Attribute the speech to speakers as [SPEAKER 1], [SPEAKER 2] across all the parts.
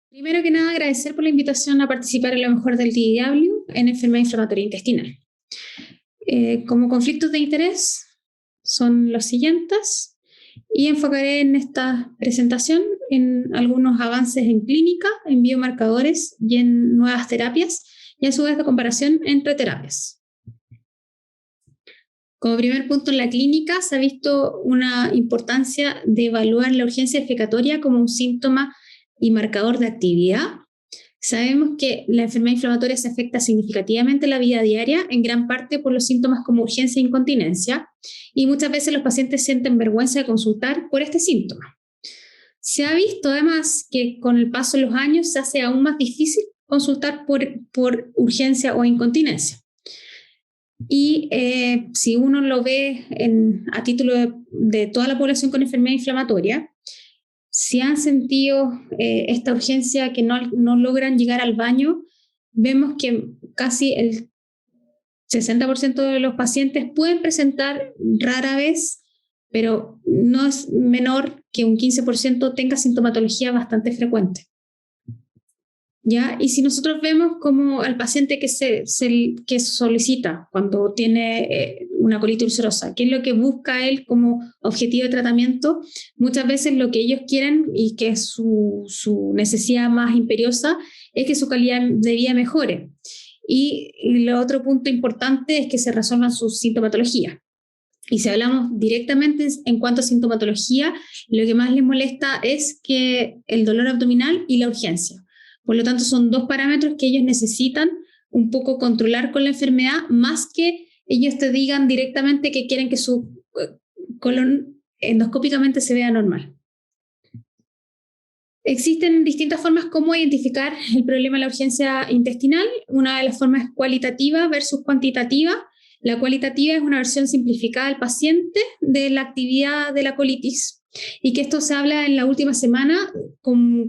[SPEAKER 1] Primero que nada, agradecer por la invitación a participar en lo mejor del DDW en enfermedad inflamatoria intestinal. Como conflictos de interés son los siguientes y enfocaré en esta presentación en algunos avances en clínica, en biomarcadores y en nuevas terapias y a su vez de comparación entre terapias. Como primer punto en la clínica se ha visto una importancia de evaluar la urgencia defecatoria como un síntoma y marcador de actividad. Sabemos que la enfermedad inflamatoria se afecta significativamente la vida diaria, en gran parte por los síntomas como urgencia e incontinencia, y muchas veces los pacientes sienten vergüenza de consultar por este síntoma. Se ha visto además que con el paso de los años se hace aún más difícil consultar por urgencia o incontinencia. Y si uno lo ve a título de toda la población con enfermedad inflamatoria, si han sentido esta urgencia que no logran llegar al baño, vemos que casi el 60% de los pacientes pueden presentar rara vez, pero no es menor que un 15% tenga sintomatología bastante frecuente. ¿Ya? Y si nosotros vemos como al paciente que solicita cuando tiene una colitis ulcerosa, qué es lo que busca él como objetivo de tratamiento, muchas veces lo que ellos quieren y que es su necesidad más imperiosa es que su calidad de vida mejore. Y el otro punto importante es que se resuelvan sus sintomatologías. Y si hablamos directamente en cuanto a sintomatología, lo que más les molesta es que el dolor abdominal y la urgencia. Por lo tanto, son dos parámetros que ellos necesitan un poco controlar con la enfermedad, más que ellos te digan directamente que quieren que su colon endoscópicamente se vea normal. Existen distintas formas como identificar el problema de la urgencia intestinal. Una de las formas es cualitativa versus cuantitativa. La cualitativa es una versión simplificada del paciente de la actividad de la colitis, y que esto se habla en la última semana con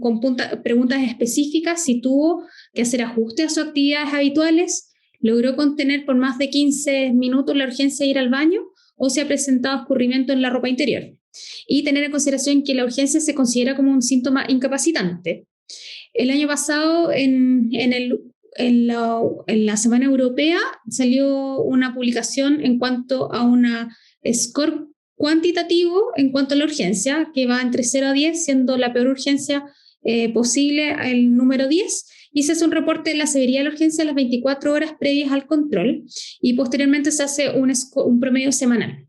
[SPEAKER 1] preguntas específicas, si tuvo que hacer ajustes a sus actividades habituales, logró contener por más de 15 minutos la urgencia de ir al baño o se ha presentado escurrimiento en la ropa interior. Y tener en consideración que la urgencia se considera como un síntoma incapacitante. El año pasado, en la Semana Europea, salió una publicación en cuanto a una score cuantitativo en cuanto a la urgencia, que va entre 0 a 10, siendo la peor urgencia posible el número 10, y se hace un reporte de la severidad de la urgencia a las 24 horas previas al control, y posteriormente se hace un promedio semanal.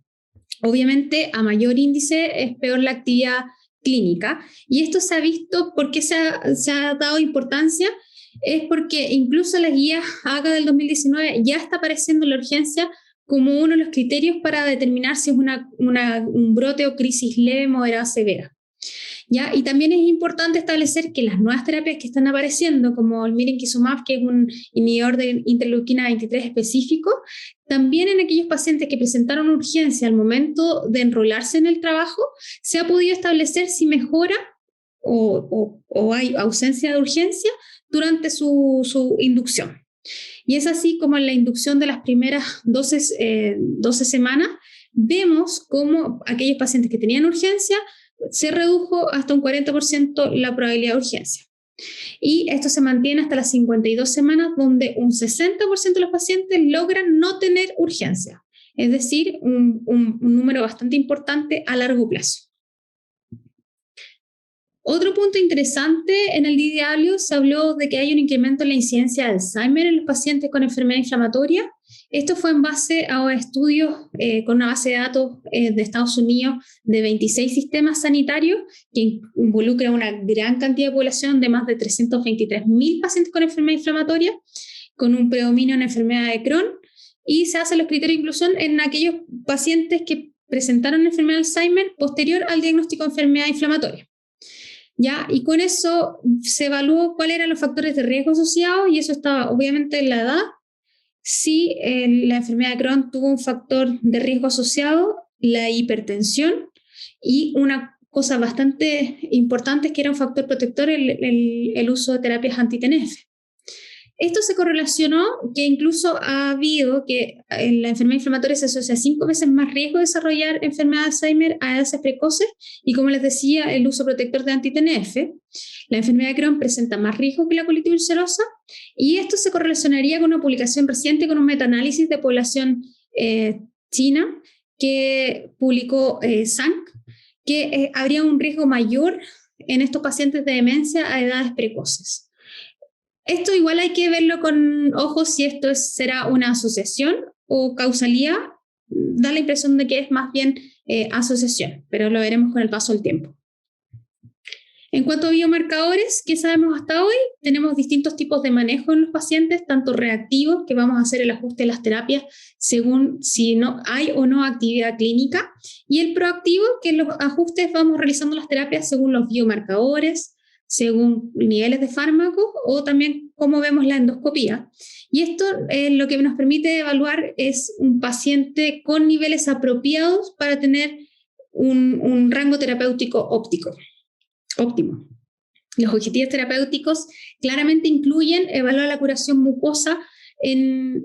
[SPEAKER 1] Obviamente, a mayor índice es peor la actividad clínica, y esto se ha visto porque se ha dado importancia, es porque incluso la guía ACA del 2019 ya está apareciendo la urgencia como uno de los criterios para determinar si es un brote o crisis leve, moderada, severa. ¿Ya? Y también es importante establecer que las nuevas terapias que están apareciendo, como el mirinquizumab, que es un inhibidor de interleuquina 23 específico, también en aquellos pacientes que presentaron urgencia al momento de enrolarse en el trabajo, se ha podido establecer si mejora o hay ausencia de urgencia durante su inducción. Y es así como en la inducción de las primeras 12 semanas, vemos cómo aquellos pacientes que tenían urgencia se redujo hasta un 40% la probabilidad de urgencia. Y esto se mantiene hasta las 52 semanas, donde un 60% de los pacientes logran no tener urgencia, es decir, un número bastante importante a largo plazo. Otro punto interesante en el DDW, se habló de que hay un incremento en la incidencia de Alzheimer en los pacientes con enfermedad inflamatoria. Esto fue en base a estudios con una base de datos de Estados Unidos de 26 sistemas sanitarios que involucra una gran cantidad de población de más de 323.000 pacientes con enfermedad inflamatoria, con un predominio en enfermedad de Crohn, y se hacen los criterios de inclusión en aquellos pacientes que presentaron enfermedad de Alzheimer posterior al diagnóstico de enfermedad inflamatoria. ¿Ya? Y con eso se evaluó cuáles eran los factores de riesgo asociados, y eso estaba obviamente en la edad. Si la enfermedad de Crohn tuvo un factor de riesgo asociado, la hipertensión, y una cosa bastante importante es que era un factor protector el uso de terapias anti-TNF. Esto se correlacionó que incluso ha habido que en la enfermedad inflamatoria se asocia 5 veces más riesgo de desarrollar enfermedad de Alzheimer a edades precoces y, como les decía, el uso protector de anti-TNF. La enfermedad de Crohn presenta más riesgo que la colitis ulcerosa y esto se correlacionaría con una publicación reciente con un metaanálisis de población china que publicó Zhang, que habría un riesgo mayor en estos pacientes de demencia a edades precoces. Esto igual hay que verlo con ojos si esto será una asociación o causalidad. Da la impresión de que es más bien asociación, pero lo veremos con el paso del tiempo. En cuanto a biomarcadores, ¿qué sabemos hasta hoy? Tenemos distintos tipos de manejo en los pacientes, tanto reactivos, que vamos a hacer el ajuste de las terapias según si no hay o no actividad clínica, y el proactivo, que en los ajustes vamos realizando las terapias según los biomarcadores, según niveles de fármacos o también cómo vemos la endoscopía. Y esto lo que nos permite evaluar es un paciente con niveles apropiados para tener un rango terapéutico óptimo. Los objetivos terapéuticos claramente incluyen evaluar la curación mucosa en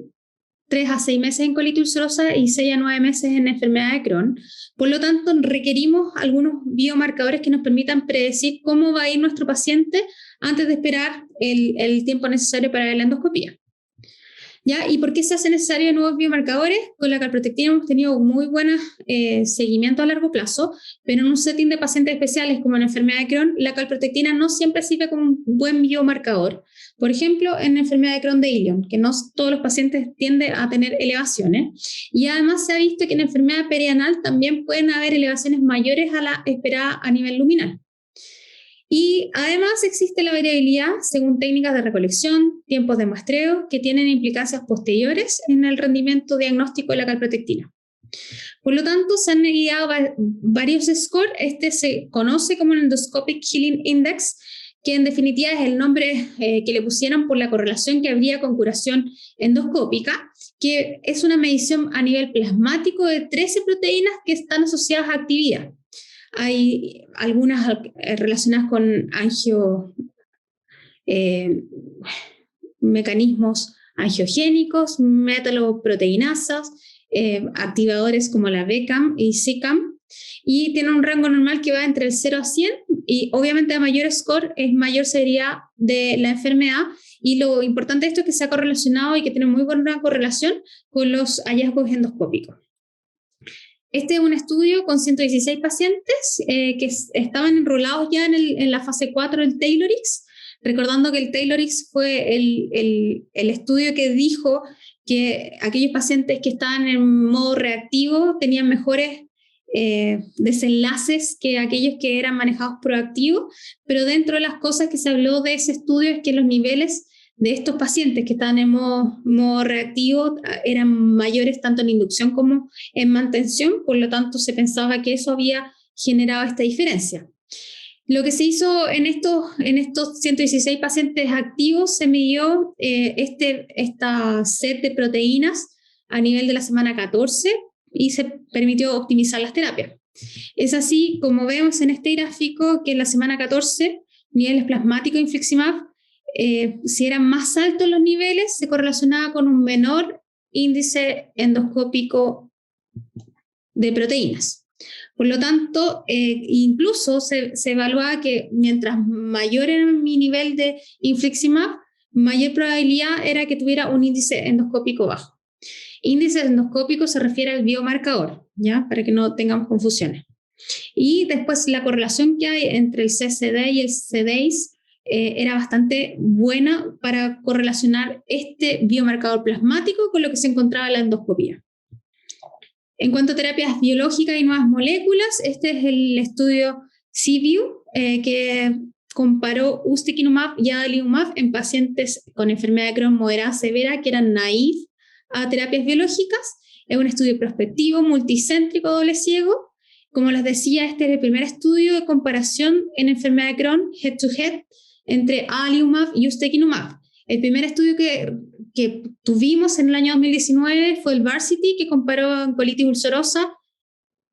[SPEAKER 1] 3 a 6 meses en colitis ulcerosa y 6 a 9 meses en enfermedad de Crohn. Por lo tanto, requerimos algunos biomarcadores que nos permitan predecir cómo va a ir nuestro paciente antes de esperar el tiempo necesario para la endoscopía. ¿Ya? ¿Y por qué se hace necesario nuevos biomarcadores? Con la calprotectina hemos tenido muy buen seguimiento a largo plazo, pero en un setting de pacientes especiales como en la enfermedad de Crohn, la calprotectina no siempre sirve como un buen biomarcador. Por ejemplo, en la enfermedad de Crohn de Ilion, que no todos los pacientes tienden a tener elevaciones. Y además se ha visto que en la enfermedad perianal también pueden haber elevaciones mayores a la esperada a nivel luminal. Y además existe la variabilidad según técnicas de recolección, tiempos de muestreo, que tienen implicancias posteriores en el rendimiento diagnóstico de la calprotectina. Por lo tanto, se han guiado varios scores. Este se conoce como el Endoscopic Healing Index, que en definitiva es el nombre que le pusieron por la correlación que habría con curación endoscópica, que es una medición a nivel plasmático de 13 proteínas que están asociadas a actividad. Hay algunas relacionadas con mecanismos angiogénicos, metaloproteinasas, activadores como la BCAM y CICAM, y tiene un rango normal que va entre el 0 a 100, y obviamente a mayor score es mayor severidad de la enfermedad, y lo importante de esto es que se ha correlacionado y que tiene muy buena correlación con los hallazgos endoscópicos. Este es un estudio con 116 pacientes que estaban enrolados ya en la fase 4 del TAILORx, recordando que el TAILORx fue el estudio que dijo que aquellos pacientes que estaban en modo reactivo tenían mejores desenlaces que aquellos que eran manejados proactivos, pero dentro de las cosas que se habló de ese estudio es que los niveles de estos pacientes que estaban en modo reactivo eran mayores tanto en inducción como en mantención, por lo tanto se pensaba que eso había generado esta diferencia. Lo que se hizo en estos 116 pacientes activos, se midió esta set de proteínas a nivel de la semana 14 y se permitió optimizar las terapias. Es así como vemos en este gráfico que en la semana 14, niveles plasmáticos de infliximab, si eran más altos los niveles, se correlacionaba con un menor índice endoscópico de proteínas. Por lo tanto, incluso se evaluaba que mientras mayor era mi nivel de infliximab, mayor probabilidad era que tuviera un índice endoscópico bajo. Índice endoscópico se refiere al biomarcador, ¿ya? Para que no tengamos confusiones. Y después la correlación que hay entre el CCD y el CDAIS era bastante buena para correlacionar este biomarcador plasmático con lo que se encontraba en la endoscopía. En cuanto a terapias biológicas y nuevas moléculas, este es el estudio CView que comparó ustekinumab y adalimumab en pacientes con enfermedad de Crohn moderada severa que eran naïf a terapias biológicas. Es un estudio prospectivo, multicéntrico, doble ciego. Como les decía, este es el primer estudio de comparación en enfermedad de Crohn head-to-head entre adalimumab y ustekinumab. El primer estudio que tuvimos en el año 2019 fue el Varsity, que comparó en colitis ulcerosa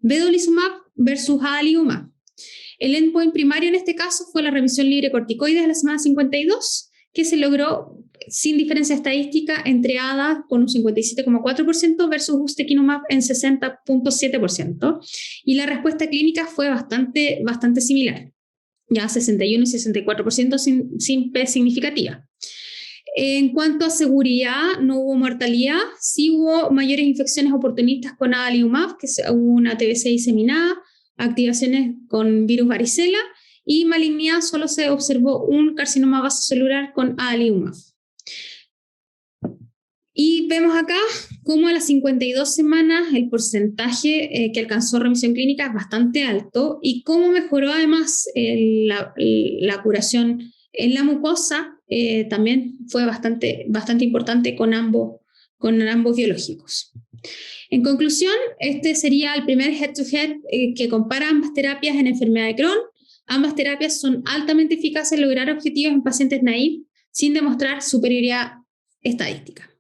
[SPEAKER 1] vedolizumab versus adalimumab. El endpoint primario en este caso fue la remisión libre de corticoides a la semana 52, que se logró sin diferencia estadística entre ADA con un 57,4% versus ustekinumab en 60,7%. Y la respuesta clínica fue bastante similar, ya 61 y 64% sin P significativa. En cuanto a seguridad, no hubo mortalidad, sí hubo mayores infecciones oportunistas con adalimumab, que hubo una TBC diseminada, activaciones con virus varicela, y malignidad solo se observó un carcinoma vasocelular con adalimumab. Y vemos acá cómo a las 52 semanas el porcentaje que alcanzó remisión clínica es bastante alto y cómo mejoró además la curación en la mucosa también fue bastante importante con ambos biológicos. En conclusión, este sería el primer head-to-head que compara ambas terapias en enfermedad de Crohn. Ambas terapias son altamente eficaces en lograr objetivos en pacientes naive sin demostrar superioridad estadística.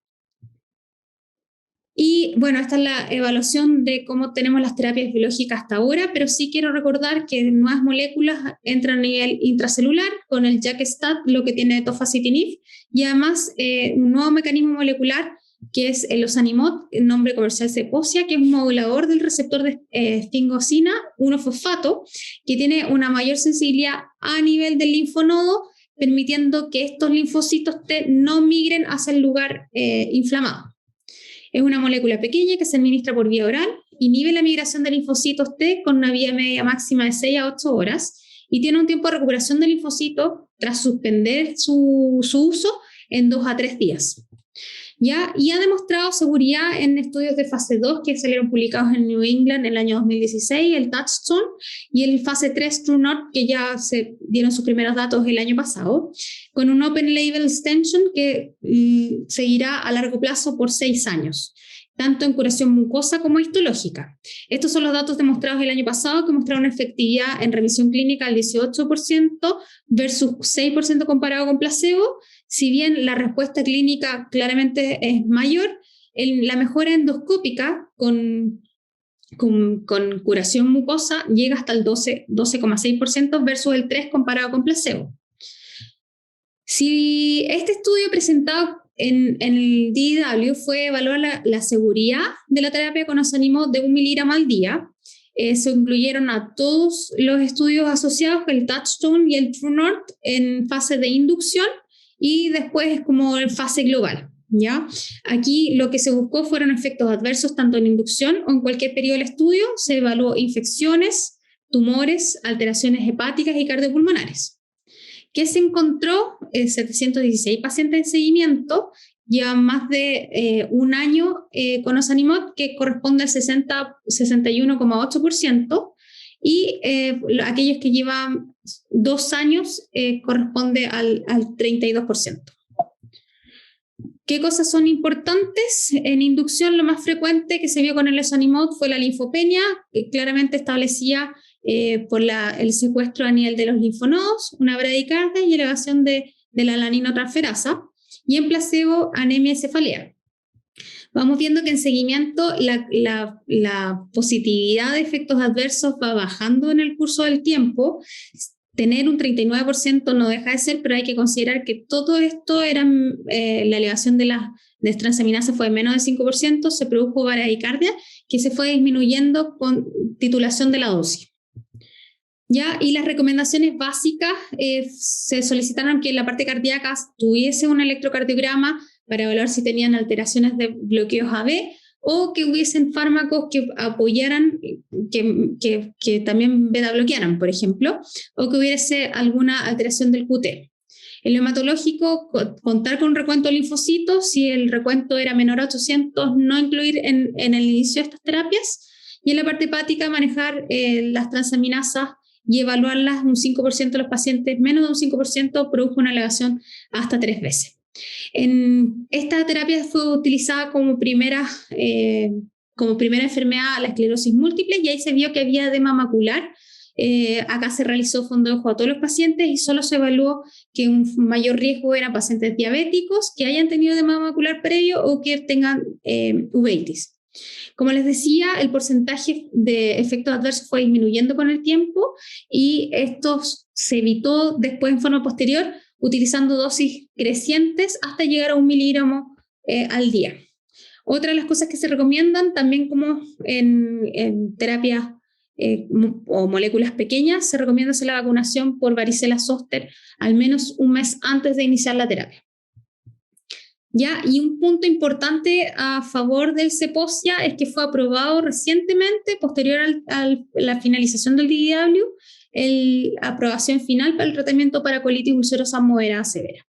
[SPEAKER 1] Y bueno, esta es la evaluación de cómo tenemos las terapias biológicas hasta ahora, pero sí quiero recordar que nuevas moléculas entran a nivel intracelular con el JAK-STAT, lo que tiene tofacitinib, y además un nuevo mecanismo molecular que es el ozanimod, el nombre comercial Zeposia, que es un modulador del receptor de esfingosina 1-fosfato, que tiene una mayor sensibilidad a nivel del linfonodo, permitiendo que estos linfocitos T no migren hacia el lugar inflamado. Es una molécula pequeña que se administra por vía oral, inhibe la migración de linfocitos T con una vía media máxima de 6 a 8 horas y tiene un tiempo de recuperación de linfocitos tras suspender su uso en 2 a 3 días. ¿Ya? Y ha demostrado seguridad en estudios de fase 2 que salieron publicados en New England en el año 2016, el Touchstone, y el fase 3 True North, que ya se dieron sus primeros datos el año pasado, con un Open Label Extension que seguirá a largo plazo por 6 años, tanto en curación mucosa como histológica. Estos son los datos demostrados el año pasado, que mostraron una efectividad en remisión clínica del 18% versus 6% comparado con placebo. Si bien la respuesta clínica claramente es mayor, la mejora endoscópica con curación mucosa llega hasta el 12,6% versus el 3% comparado con placebo. Si este estudio presentado en el DDW fue evaluar la seguridad de la terapia con ozanimod de 1 miligramo al día, se incluyeron a todos los estudios asociados, el Touchstone y el True North, en fase de inducción y después como en fase global. ¿Ya? Aquí lo que se buscó fueron efectos adversos tanto en inducción o en cualquier periodo del estudio. Se evaluó infecciones, tumores, alteraciones hepáticas y cardiopulmonares. ¿Qué se encontró? 716 pacientes en seguimiento, llevan más de un año con ozanimod, que corresponde al 61,8%, y aquellos que llevan 2 años corresponde al 32%. ¿Qué cosas son importantes? En inducción, lo más frecuente que se vio con el ozanimod fue la linfopenia, que claramente establecía por el secuestro a nivel de los linfonodos, una bradicardia y elevación de la alaninotransferasa, y en placebo, anemia y cefalea. Vamos viendo que en seguimiento la positividad de efectos adversos va bajando en el curso del tiempo. Tener un 39% no deja de ser, pero hay que considerar que todo esto era la elevación de las transaminasas fue de menos del 5%, se produjo bradicardia que se fue disminuyendo con titulación de la dosis. ¿Ya? Y las recomendaciones básicas se solicitaron que en la parte cardíaca tuviese un electrocardiograma para evaluar si tenían alteraciones de bloqueos AB o que hubiesen fármacos que apoyaran, que también beta bloquearan, por ejemplo, o que hubiese alguna alteración del QT. En lo hematológico, contar con un recuento de linfocitos, si el recuento era menor a 800, no incluir en el inicio de estas terapias, y en la parte hepática manejar las transaminasas y evaluarlas un 5% de los pacientes, menos de un 5% produjo una elevación hasta 3 veces. Esta terapia fue utilizada como primera enfermedad la esclerosis múltiple y ahí se vio que había edema macular. Acá se realizó fondo de ojo a todos los pacientes y solo se evaluó que un mayor riesgo eran pacientes diabéticos que hayan tenido edema macular previo o que tengan uveitis. Como les decía, el porcentaje de efectos adversos fue disminuyendo con el tiempo y esto se evitó después en forma posterior utilizando dosis crecientes hasta llegar a 1 miligramo al día. Otra de las cosas que se recomiendan, también como en terapias o moléculas pequeñas, se recomienda hacer la vacunación por varicela zóster al menos un mes antes de iniciar la terapia. ¿Ya? Y un punto importante a favor del Zeposia es que fue aprobado recientemente, posterior a la finalización del DDW, la aprobación final para el tratamiento para colitis ulcerosa moderada severa.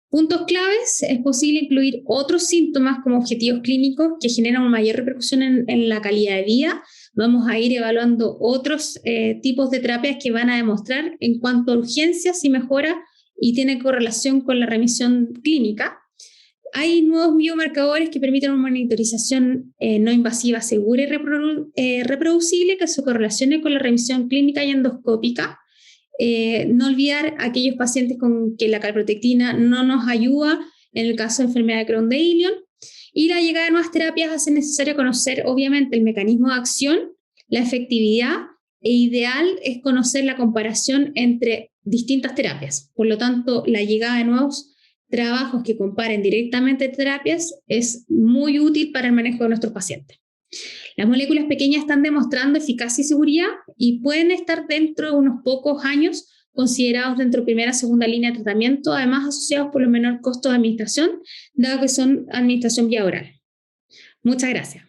[SPEAKER 1] Puntos claves: es posible incluir otros síntomas como objetivos clínicos que generan una mayor repercusión en la calidad de vida. Vamos a ir evaluando otros tipos de terapias que van a demostrar en cuanto a urgencia si mejora y tiene correlación con la remisión clínica. Hay nuevos biomarcadores que permiten una monitorización no invasiva segura y reproducible que se correlacione con la remisión clínica y endoscópica. No olvidar a aquellos pacientes con que la calprotectina no nos ayuda en el caso de enfermedad de Crohn de Ilion. Y la llegada de nuevas terapias hace necesario conocer, obviamente, el mecanismo de acción, la efectividad, e ideal es conocer la comparación entre distintas terapias. Por lo tanto, la llegada de nuevos trabajos que comparen directamente terapias es muy útil para el manejo de nuestros pacientes. Las moléculas pequeñas están demostrando eficacia y seguridad y pueden estar dentro de unos pocos años considerados dentro de primera o segunda línea de tratamiento, además asociados por los menor costo de administración, dado que son administración vía oral. Muchas gracias.